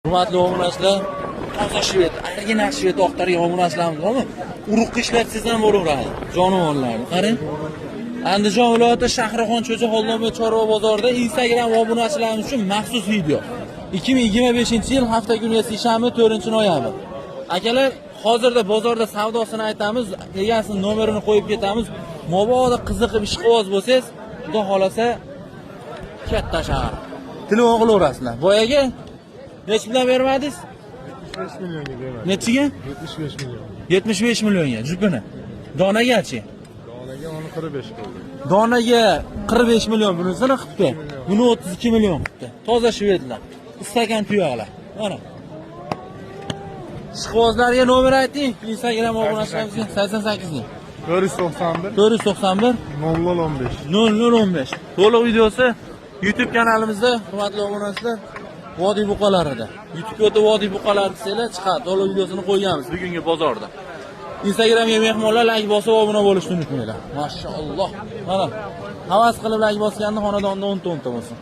Hurmatli obunachilar, toza shved, original shved oqtargan obunachilarimiz bormi? Uruqqa ishlatsangiz ham bo'laveradi. Jonivorlarni qarang. Andijon viloyati Shahrixon Cho'ja Xoldobod chorva bozorida Instagram obunachilarimiz uchun maxsus video. 2025-yil hafta kuni seshanba 4-noyabr. Akalar, hozirda bozorda savdosini aytamiz, egasining nomerini qo'yib ketamiz. Mabodo qiziqib ishqiboz bo'lsangiz, xudo xolasa katta shahar. Telefon qilaverasizlar. Boyaga nech bilan bermadingiz? 75 millionga bermadim. Nechiga? 75 million. 75 millionga jupini. Donagachi? Donaga onu 45 qildi. Donaga 45 million bunisini qilibdi. Buni 32 million qilibdi. Toza shvedlar. Istagan tuyoqlar. Mana. Ishqibozlarga nomer ayting. Instagram obunachilarimizga 88 ning. 491 491 0015. 0015. To'liq videosi YouTube kanalimizda, hurmatli obunachilar, Vodiy buqalarida. YouTubega o'tib Vodiy buqalari desanglar chiqadi. To'liq videosini qo'yganmiz bugungi bozorda. Instagramga mehmonlar like bosib obuna bo'lishni unutmanglar. Mashaalloh. Mana havas qilib like bosganni xonadonda 10 ta bo'lsin.